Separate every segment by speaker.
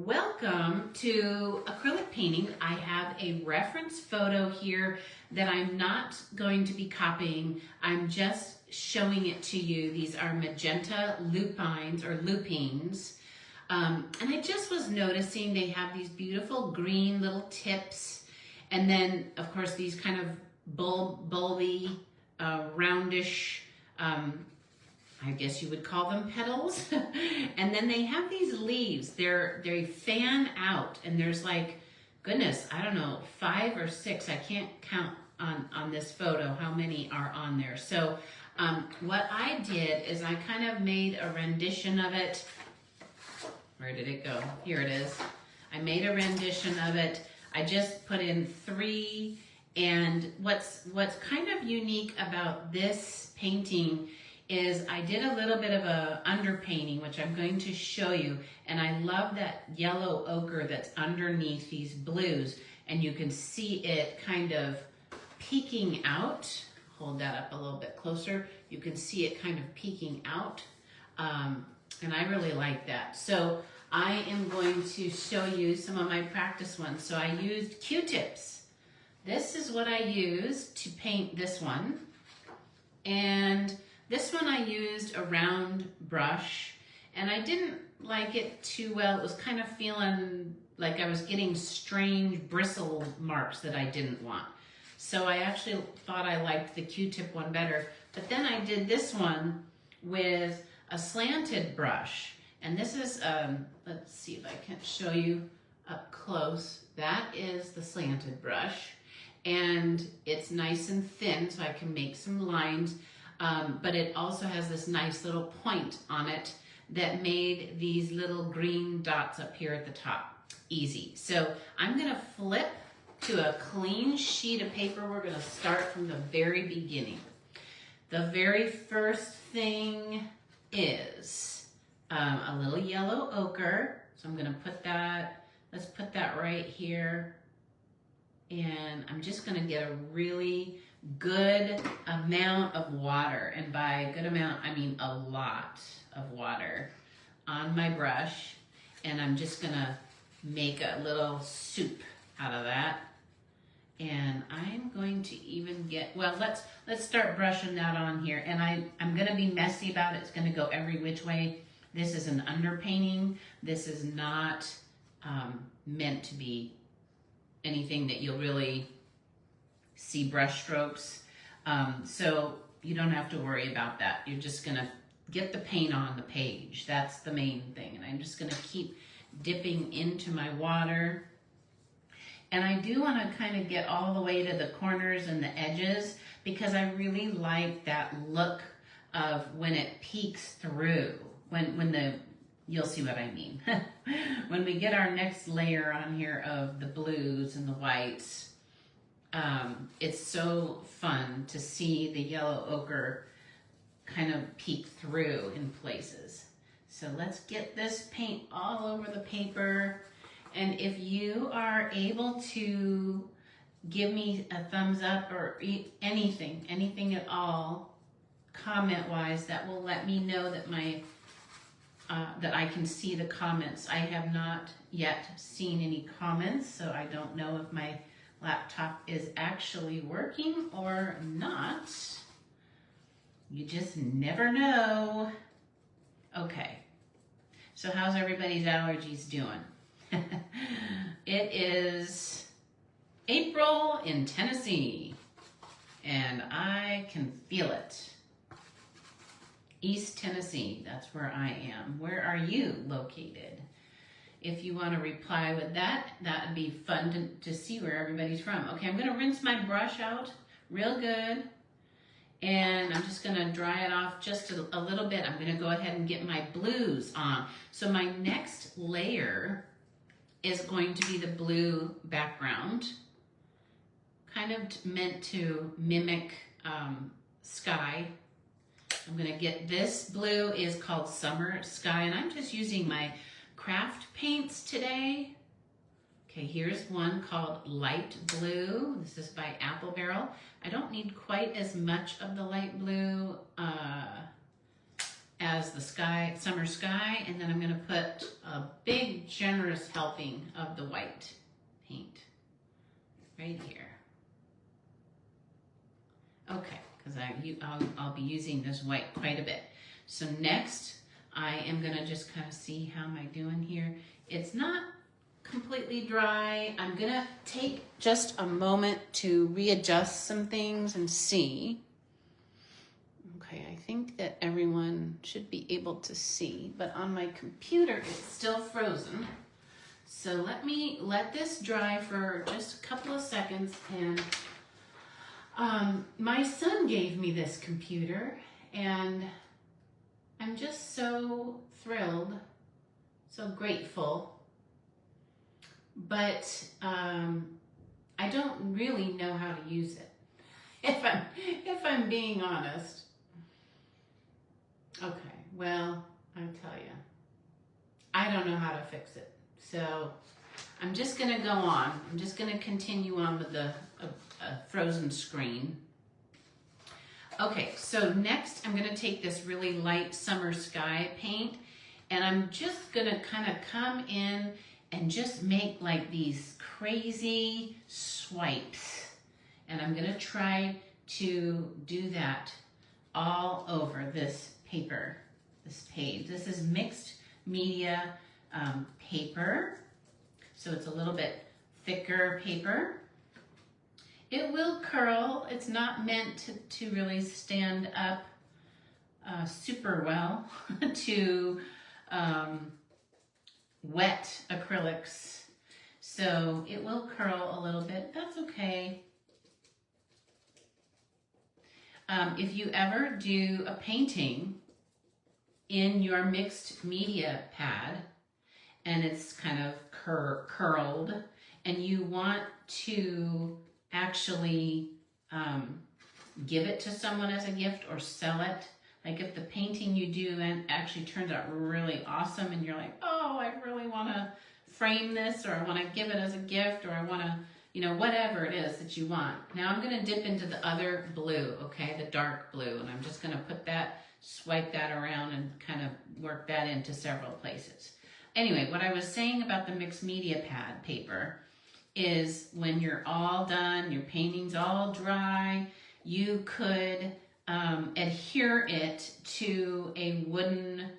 Speaker 1: Welcome to acrylic painting. I have a reference photo here that I'm not going to be copying. I'm just showing it to you. These are Magenta Lupines or Lupines. And I just was noticing they have these beautiful green little tips. And then, of course, these kind of bulby, roundish, I guess you would call them petals. And then they have these leaves. They fan out, and there's like, goodness, I don't know, 5 or 6. I can't count on this photo how many are on there. So what I did is I kind of made a rendition of it. Where did it go? Here it is. I made a rendition of it. I just put in 3. And what's kind of unique about this painting is I did a little bit of a underpainting, which I'm going to show you. And I love that yellow ochre that's underneath these blues. And you can see it kind of peeking out. Hold that up a little bit closer. You can see it kind of peeking out. And I really like that. So I am going to show you some of my practice ones. So I used Q-tips. This is what I used to paint this one. And this one I used a round brush, and I didn't like it too well. It was kind of feeling like I was getting strange bristle marks that I didn't want. So I actually thought I liked the Q-tip one better. But then I did this one with a slanted brush. And this is, let's see if I can show you up close. That is the slanted brush. And it's nice and thin, so I can make some lines. But it also has this nice little point on it that made these little green dots up here at the top easy. So I'm gonna flip to a clean sheet of paper. We're gonna start from the very beginning. The very first thing is a little yellow ochre. So I'm gonna put that, let's put that right here. And I'm just gonna get a really good amount of water, and by good amount I mean a lot of water on my brush, and I'm just gonna make a little soup out of that. And I'm going to even get, well, let's start brushing that on here. And I'm gonna be messy about it. It's gonna go every which way. This is an underpainting. This is not meant to be anything that you'll really see brush strokes. So you don't have to worry about that. You're just gonna get the paint on the page. That's the main thing. And I'm just gonna keep dipping into my water. And I do wanna kind of get all the way to the corners and the edges, because I really like that look of when it peeks through. You'll see what I mean. When we get our next layer on here of the blues and the whites, it's so fun to see the yellow ochre kind of peek through in places. So let's get this paint all over the paper. And if you are able to give me a thumbs up or anything at all, comment-wise, that will let me know that that I can see the comments. I have not yet seen any comments, so I don't know if my laptop is actually working or not. You just never know. Okay, so how's everybody's allergies doing? It is April in Tennessee, and I can feel it. East Tennessee, that's where I am. Where are you located? If you want to reply with that, that would be fun to see where everybody's from. Okay, I'm going to rinse my brush out real good, and I'm just going to dry it off just a little bit. I'm going to go ahead and get my blues on. So my next layer is going to be the blue background, kind of meant to mimic sky. I'm gonna get this blue, is called Summer Sky, and I'm just using my craft paints today. Okay, here's one called Light Blue. This is by Apple Barrel. I don't need quite as much of the light blue. as the sky, summer sky, and then I'm going to put a big generous helping of the white paint right here. Okay, because I'll be using this white quite a bit. So next, I am going to just kind of see how am I doing here. It's not completely dry. I'm going to take just a moment to readjust some things and see. Okay, I think that everyone should be able to see, but on my computer it's still frozen. So let this dry for just a couple of seconds. And my son gave me this computer, and I'm just so thrilled, so grateful. But I don't really know how to use it, if I'm being honest. Okay, well, I tell you, I don't know how to fix it. So I'm just going to go on. I'm just going to continue on with the frozen screen. Okay, so next I'm going to take this really light summer sky paint, and I'm just going to kind of come in and just make like these crazy swipes. And I'm going to try to do that all over this paper, this page. This is mixed media paper, so it's a little bit thicker paper. It will curl. It's not meant to really stand up super well to wet acrylics, so it will curl a little bit. That's okay. If you ever do a painting in your mixed media pad and it's kind of curled and you want to actually give it to someone as a gift or sell it, like if the painting you do and actually turns out really awesome and you're like, oh, I really want to frame this, or I want to give it as a gift, or I want to, you know, whatever it is that you want. Now I'm going to dip into the other blue, okay, the dark blue, and I'm just going to put that, swipe that around and kind of work that into several places. Anyway, what I was saying about the mixed media pad paper is when you're all done, your painting's all dry, you could adhere it to a wooden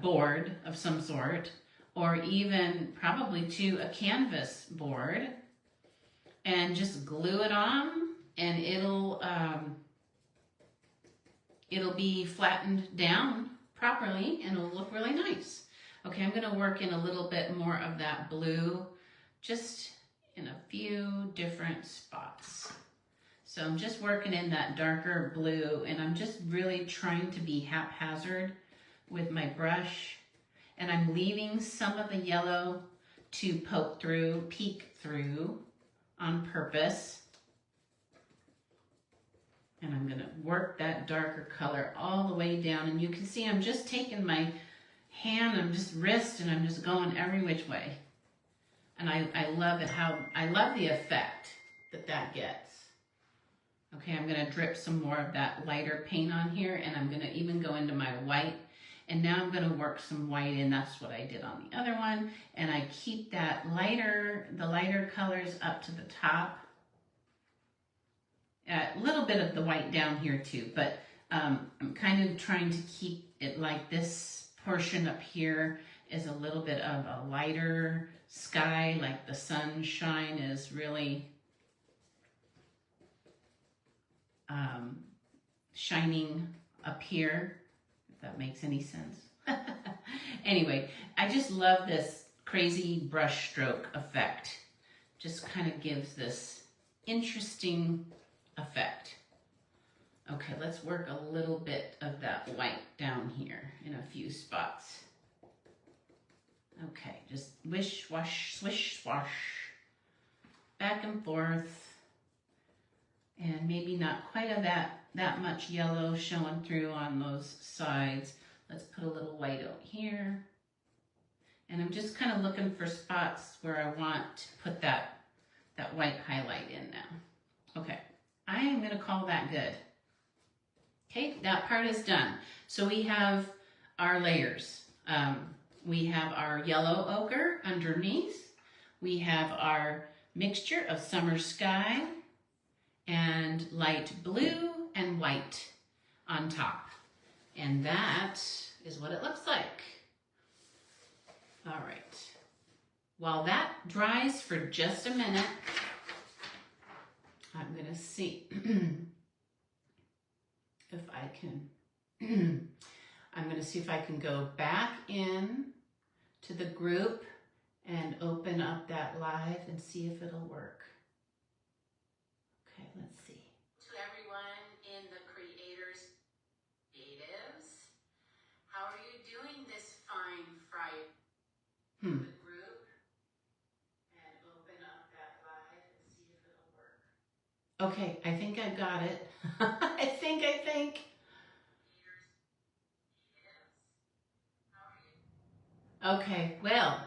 Speaker 1: board of some sort, or even probably to a canvas board, and just glue it on, and it'll be flattened down properly and it'll look really nice. Okay, I'm going to work in a little bit more of that blue, just in a few different spots. So I'm just working in that darker blue, and I'm just really trying to be haphazard with my brush, and I'm leaving some of the yellow to peek through on purpose. And I'm going to work that darker color all the way down, and you can see I'm just taking my hand, I'm just wrist, and I'm just going every which way. And I love it, I love the effect that gets. Okay, I'm going to drip some more of that lighter paint on here, and I'm going to even go into my white. And now I'm going to work some white in. That's what I did on the other one. And I keep that the lighter colors up to the top. A little bit of the white down here too, but I'm kind of trying to keep it like this portion up here is a little bit of a lighter sky, like the sunshine is really shining up here, if that makes any sense. Anyway, I just love this crazy brush stroke effect. Just kind of gives this interesting effect. Okay, let's work a little bit of that white down here in a few spots. Okay, just wish, wash, swish, swash, back and forth. And maybe not quite that much yellow showing through on those sides. Let's put a little white out here. And I'm just kind of looking for spots where I want to put that white highlight in now. Okay, I am going to call that good. Okay, that part is done. So we have our layers. We have our yellow ochre underneath. We have our mixture of summer sky and light blue and white on top. And that is what it looks like. All right. While that dries for just a minute, I'm gonna see if I can, I'm gonna see if I can go back in to the group and open up that live and see if it'll work. Okay, let's see. To everyone in the creators, creatives, how are you doing this fine Friday? The group and open up that live and see if it'll work. Okay, I think I got it. I think. Okay, well,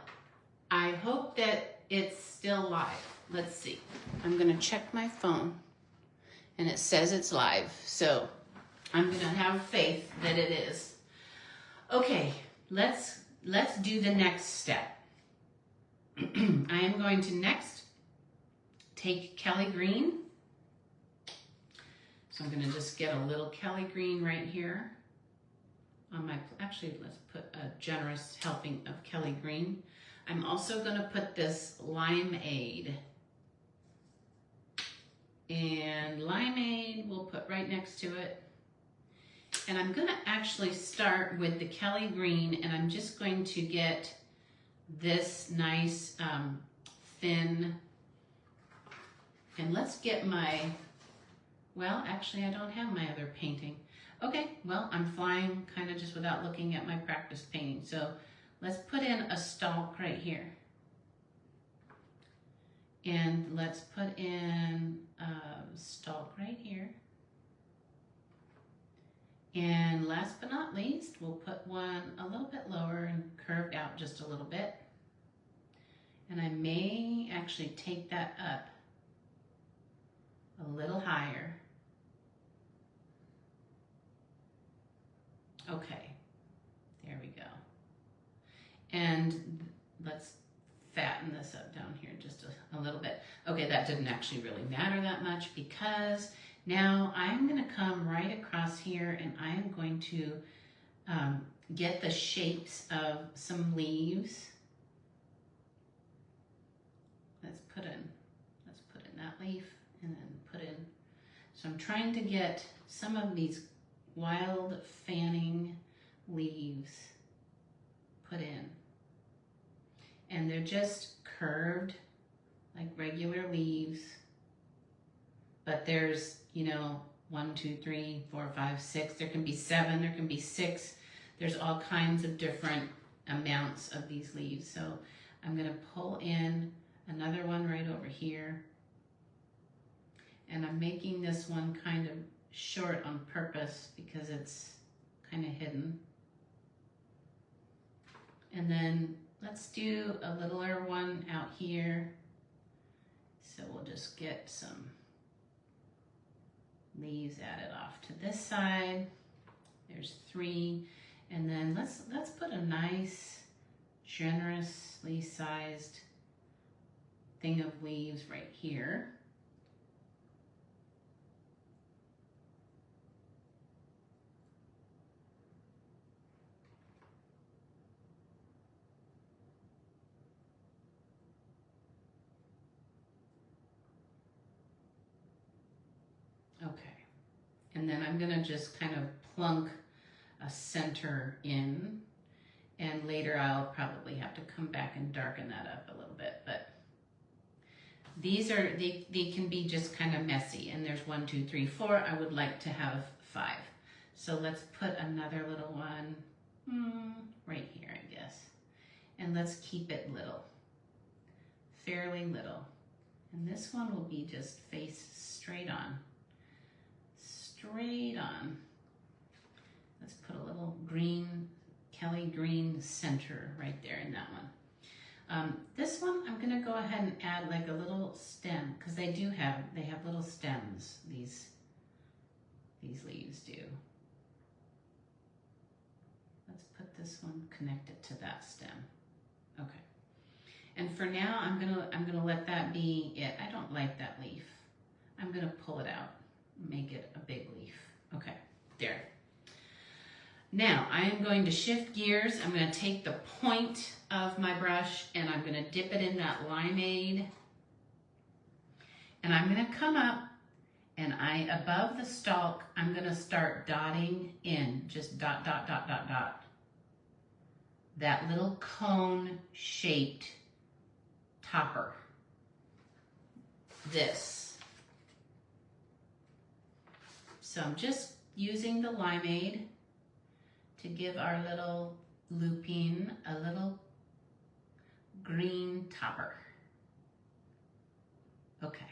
Speaker 1: I hope that it's still live. Let's see. I'm gonna check my phone and it says it's live. So I'm gonna have faith that it is. Okay, let's do the next step. I am going to next take Kelly Green. So I'm gonna just get a little Kelly Green right here. On my, actually, let's put a generous helping of Kelly Green. I'm also gonna put this limeade. And limeade we'll put right next to it. And I'm gonna actually start with the Kelly Green, and I'm just going to get this nice thin, and let's get my, well, actually I don't have my other painting. Okay, well, I'm flying kind of just without looking at my practice painting. So let's put in a stalk right here. And let's put in a stalk right here. And last but not least, we'll put one a little bit lower and curved out just a little bit. And I may actually take that up a little higher. Okay, there we go. And let's fatten this up down here just a little bit. Okay, that didn't actually really matter that much because now I'm gonna come right across here and I am going to get the shapes of some leaves. Let's put in that leaf and then put in, so I'm trying to get some of these wild fanning leaves put in. And they're just curved like regular leaves. But there's, you know, 1, 2, 3, 4, 5, 6. There can be 7, there can be 6. There's all kinds of different amounts of these leaves. So I'm gonna pull in another one right over here. And I'm making this one kind of short on purpose because it's kind of hidden. And then let's do a littler one out here. So we'll just get some leaves added off to this side. There's 3. And then let's put a nice, generously sized thing of leaves right here. Okay, and then I'm gonna just kind of plunk a center in, and later I'll probably have to come back and darken that up a little bit, but these are, they can be just kind of messy, and there's 1, 2, 3, 4. I would like to have 5. So let's put another little one right here, I guess. And let's keep it little, fairly little. And this one will be just face straight on. Straight on. Let's put a little green, Kelly Green center right there in that one. This one, I'm gonna go ahead and add like a little stem, because they have little stems, these leaves do. this one connected to that stem. Okay. And for now, I'm gonna let that be it. I don't like that leaf. I'm gonna pull it out, make it a big leaf. Okay, there. Now I am going to shift gears. I'm gonna take the point of my brush and I'm gonna dip it in that limeade. And I'm gonna come up and above the stalk, I'm gonna start dotting in, just dot, dot, dot, dot, dot. That little cone shaped topper. This. So I'm just using the limeade to give our little lupine a little green topper. Okay.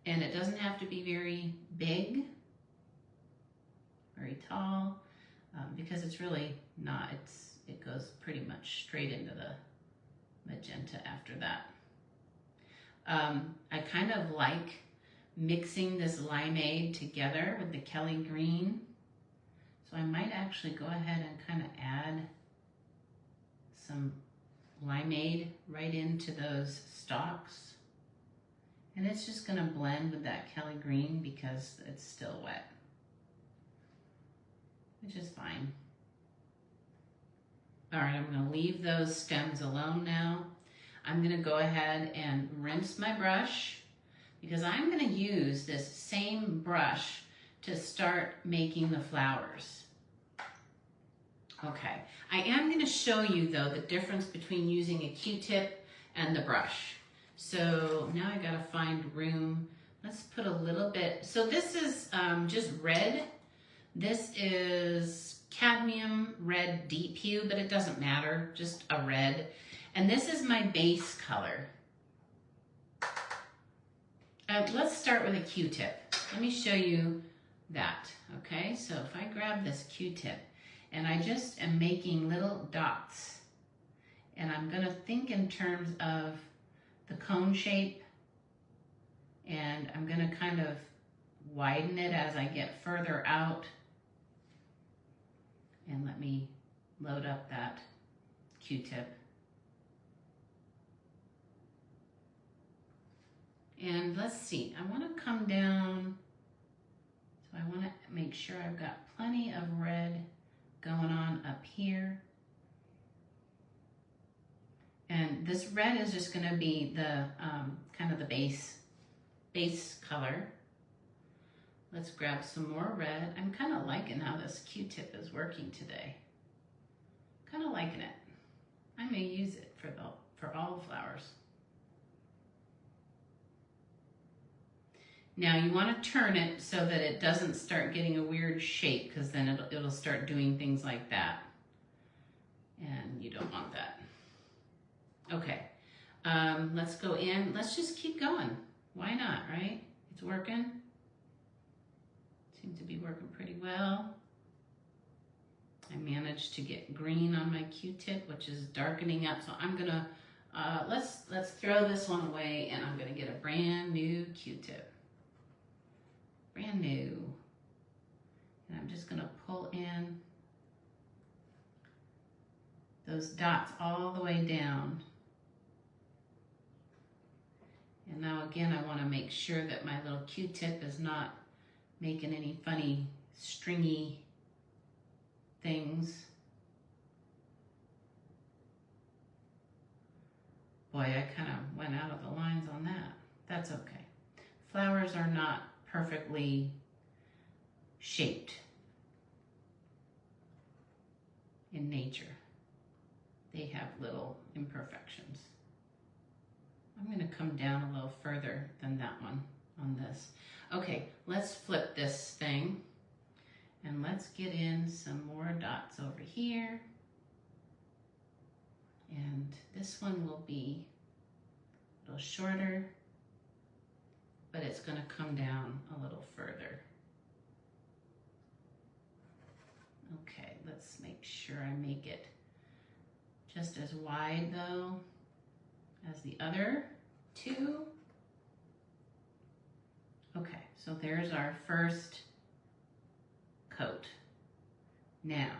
Speaker 1: And it doesn't have to be very big, very tall, because it's really not, it goes pretty much straight into the magenta after that. I kind of like mixing this limeade together with the Kelly green. So I might actually go ahead and kind of add some limeade right into those stalks. And it's just gonna blend with that Kelly green because it's still wet, which is fine. All right, I'm gonna leave those stems alone now. I'm gonna go ahead and rinse my brush because I'm gonna use this same brush to start making the flowers. Okay, I am gonna show you though the difference between using a Q-tip and the brush. So now I gotta find room. Let's put a little bit. So this is just red. This is cadmium red deep hue, but it doesn't matter, just a red. And this is my base color. Let's start with a Q-tip. Let me show you that, okay? So if I grab this Q-tip and I just am making little dots, and I'm gonna think in terms of the cone shape, and I'm gonna kind of widen it as I get further out. And let me load up that Q-tip. And let's see, I wanna come down, so I wanna make sure I've got plenty of red going on up here. And this red is just gonna be the kind of the base color. Let's grab some more red. I'm kind of liking how this Q-tip is working today. Kind of liking it. I may use it for all the flowers. Now you want to turn it so that it doesn't start getting a weird shape, because then it'll start doing things like that. And you don't want that. Okay, let's go in. Let's just keep going. Why not, right? It's working. Seems to be working pretty well. I managed to get green on my Q-tip, which is darkening up. So I'm gonna, let's throw this one away, and I'm gonna get a brand new Q-tip. Brand new. And I'm just gonna pull in those dots all the way down. And now again, I wanna make sure that my little Q-tip is not making any funny stringy things. Boy, I kind of went out of the lines on that. That's okay. Flowers are not perfectly shaped in nature. They have little imperfections. I'm going to come down a little further than that one on this. Okay, let's flip this thing and let's get in some more dots over here. And this one will be a little shorter, but it's going to come down a little further. Okay, let's make sure I make it just as wide though as the other two. Okay, so there's our first coat. Now,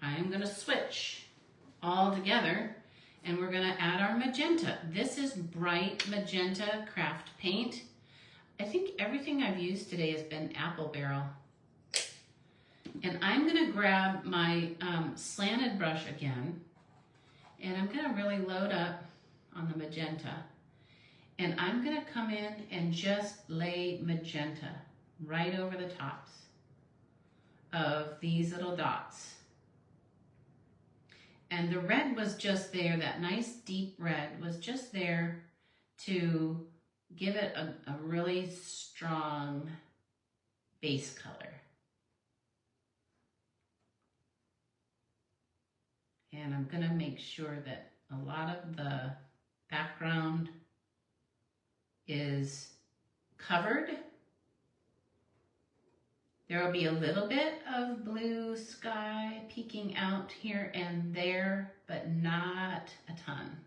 Speaker 1: I am gonna switch all together and we're gonna add our magenta. This is bright magenta craft paint. I think everything I've used today has been apple barrel. And I'm gonna grab my slanted brush again, and I'm gonna really load up on the magenta. And I'm gonna come in and just lay magenta right over the tops of these little dots. And the red was just there, that nice deep red was just there to give it a really strong base color. And I'm gonna make sure that a lot of the background is covered. There will be a little bit of blue sky peeking out here and there, but not a ton.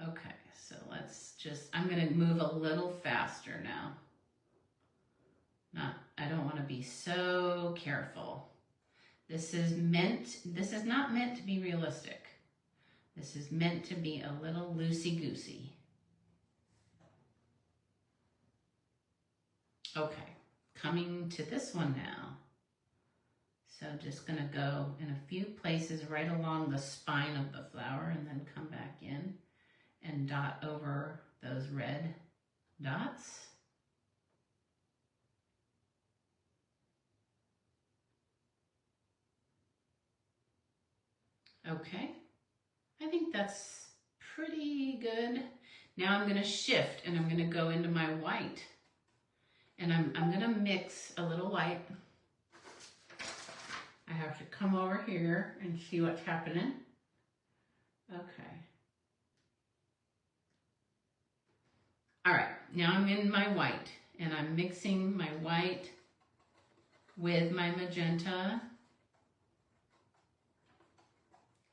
Speaker 1: Okay, so let's just, I'm gonna move a little faster now. I don't wanna be so careful. This is not meant to be realistic. This is meant to be a little loosey-goosey. Okay, coming to this one now. So just gonna go in a few places right along the spine of the flower and then come back in and dot over those red dots. Okay, I think that's pretty good. Now I'm gonna shift and I'm gonna go into my white. And I'm gonna mix a little white. I have to come over here and see what's happening. Okay. All right, now I'm in my white and I'm mixing my white with my magenta.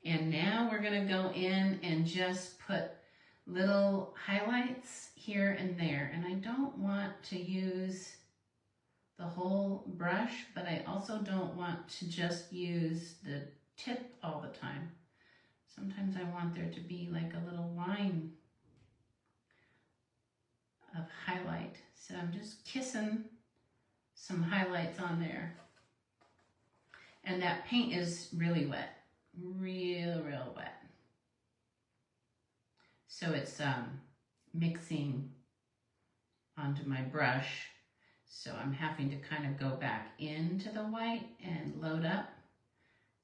Speaker 1: And now we're gonna go in and just put little highlights here and there. And I don't want to use the whole brush, but I also don't want to just use the tip all the time. Sometimes I want there to be like a little line of highlight. So I'm just kissing some highlights on there. And that paint is really wet. Real wet. So it's mixing onto my brush. So I'm having to kind of go back into the white and load up.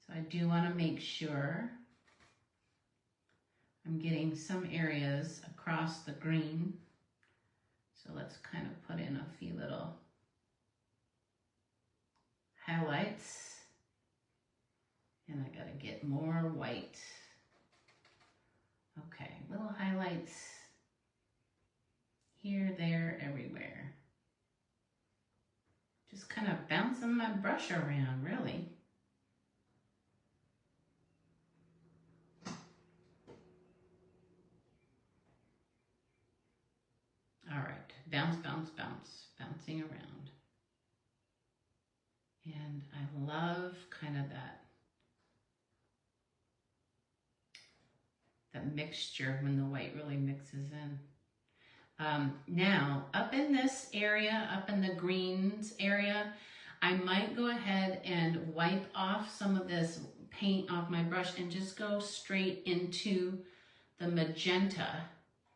Speaker 1: So I do want to make sure I'm getting some areas across the green. So let's kind of put in a few little highlights. And I gotta get more white. Okay, little highlights here, there, everywhere. Just kind of bouncing my brush around, really. All right, bounce, bounce, bounce, bouncing around. And I love kind of that mixture when the white really mixes in. Now, up in this area, up in the greens area, I might go ahead and wipe off some of this paint off my brush and just go straight into the magenta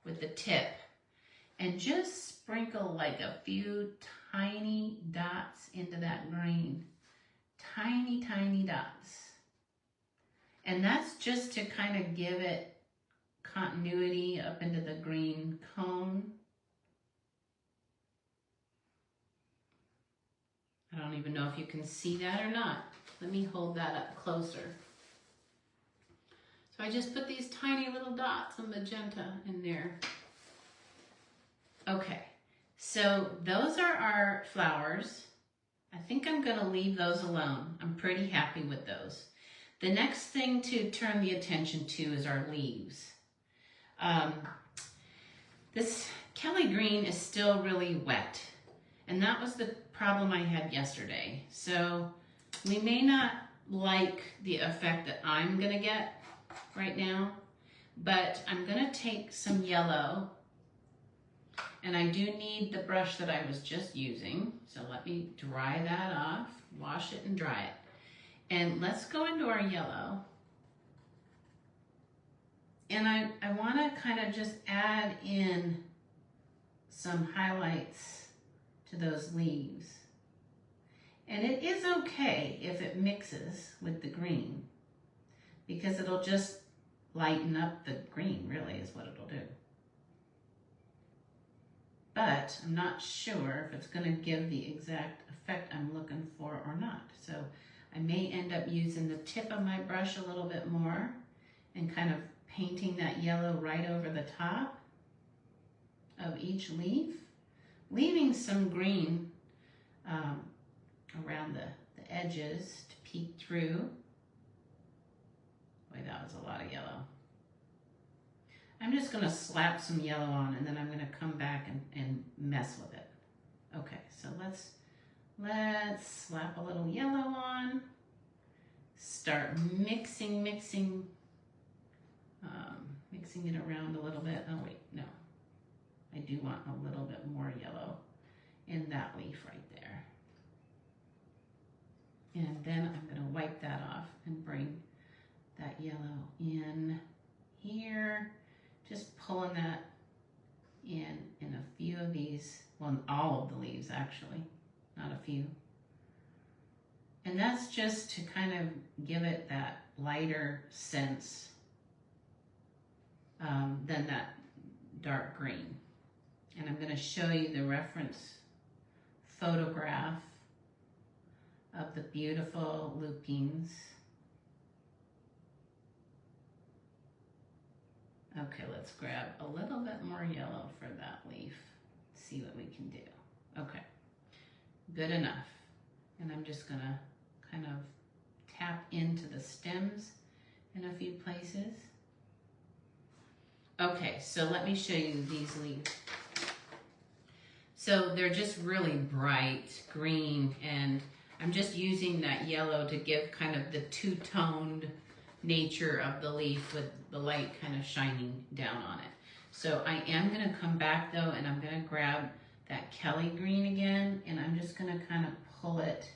Speaker 1: with the tip and just sprinkle like a few tiny dots into that green. Tiny, tiny dots. And that's just to kind of give it continuity up into the green cone. I don't even know if you can see that or not. Let me hold that up closer. So I just put these tiny little dots of magenta in there. Okay, so those are our flowers. I think I'm gonna leave those alone. I'm pretty happy with those. The next thing to turn the attention to is our leaves. This Kelly green is still really wet, and that was the problem I had yesterday. So we may not like the effect that I'm gonna get right now, but I'm gonna take some yellow, and I do need the brush that I was just using, so let me dry that off, wash it and dry it. And let's go into our yellow. And I wanna kind of just add in some highlights to those leaves. And it is okay if it mixes with the green, because it'll just lighten up the green, really, is what it'll do. But I'm not sure if it's gonna give the exact effect I'm looking for or not. So I may end up using the tip of my brush a little bit more and kind of painting that yellow right over the top of each leaf, leaving some green around the edges to peek through. Boy, that was a lot of yellow. I'm just gonna slap some yellow on, and then I'm gonna come back and mess with it. Okay, so let's slap a little yellow on, start mixing it around a little bit. Oh wait, no. I do want a little bit more yellow in that leaf right there. And then I'm gonna wipe that off and bring that yellow in here. Just pulling that in a few of these, well, in all of the leaves actually, not a few. And that's just to kind of give it that lighter sense than that dark green. And I'm going to show you the reference photograph of the beautiful lupines. Okay, let's grab a little bit more yellow for that leaf. See what we can do. Okay, good enough. And I'm just gonna kind of tap into the stems in a few places. Okay, so let me show you these leaves. So they're just really bright green, and I'm just using that yellow to give kind of the two-toned nature of the leaf with the light kind of shining down on it. So I am going to come back though, and I'm going to grab that Kelly green again, and I'm just going to kind of pull it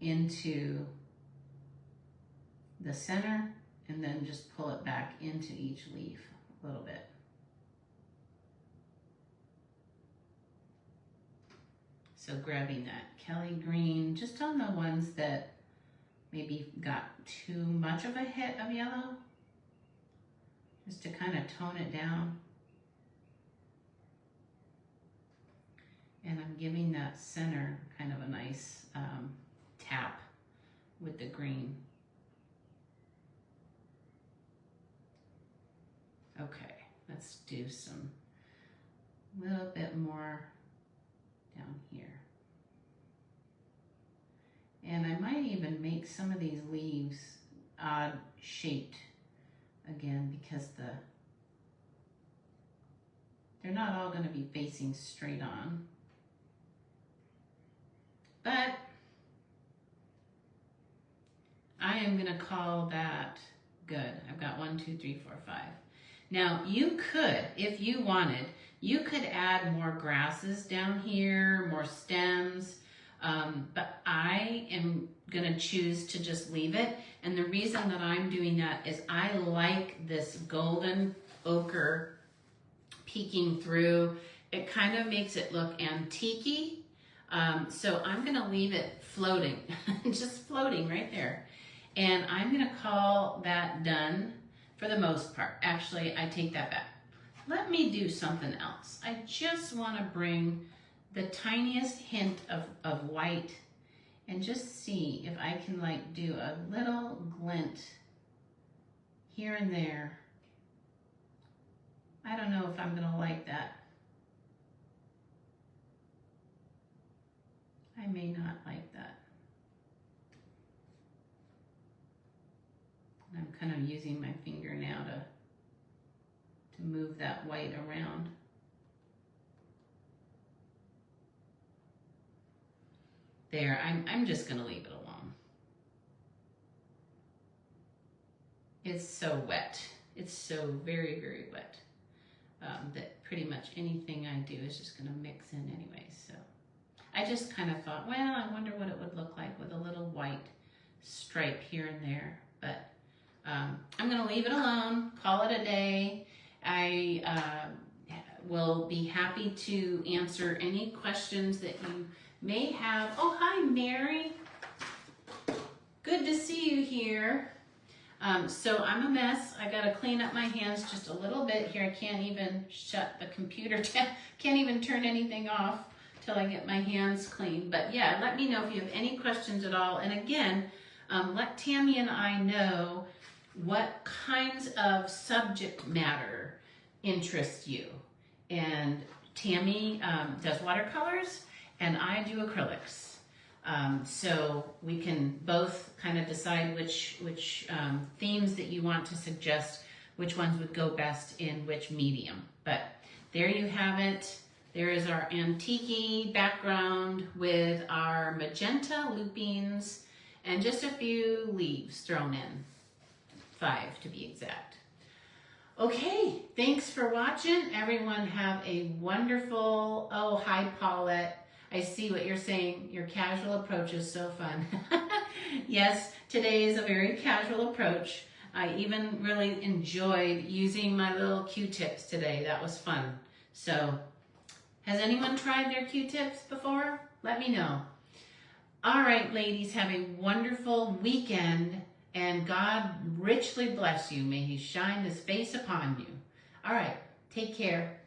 Speaker 1: into the center and then just pull it back into each leaf a little bit. So grabbing that Kelly green, just on the ones that maybe got too much of a hit of yellow, just to kind of tone it down. And I'm giving that center kind of a nice tap with the green. Okay, let's do some little bit more down here. And I might even make some of these leaves odd shaped again, because they're not all going to be facing straight on. But I am going to call that good. I've got 1, 2, 3, 4, 5. Now you could, if you wanted, you could add more grasses down here, more stems, but I am gonna choose to just leave it. And the reason that I'm doing that is I like this golden ochre peeking through. It kind of makes it look antique-y. So I'm gonna leave it floating, just floating right there. And I'm gonna call that done for the most part. Actually, I take that back. Let me do something else. I just wanna bring the tiniest hint of white and just see if I can like do a little glint here and there. I don't know if I'm gonna like that. I may not like that. I'm kind of using my finger now to move that white around. There, I'm just gonna leave it alone. It's so wet. It's so very, very wet that pretty much anything I do is just going to mix in anyway. So I just kind of thought, well, I wonder what it would look like with a little white stripe here and there. But I'm going to leave it alone, call it a day. I will be happy to answer any questions that you may have. Oh, hi, Mary. Good to see you here. So I'm a mess. I got to clean up my hands just a little bit here. I can't even shut the computer down. Can't even turn anything off till I get my hands clean. But yeah, let me know if you have any questions at all. And again, let Tammy and I know what kinds of subject matter interest you. And Tammy does watercolors and I do acrylics. So we can both kind of decide which themes that you want to suggest, which ones would go best in which medium. But there you have it. There is our antique background with our magenta lupines and just a few leaves thrown in. 5 to be exact. Okay, thanks for watching. Everyone have a wonderful, oh, hi Paulette. I see what you're saying. Your casual approach is so fun. Yes, today is a very casual approach. I even really enjoyed using my little Q-tips today. That was fun. So, has anyone tried their Q-tips before? Let me know. All right, ladies, have a wonderful weekend, and God richly bless you. May He shine His face upon you. All right, take care.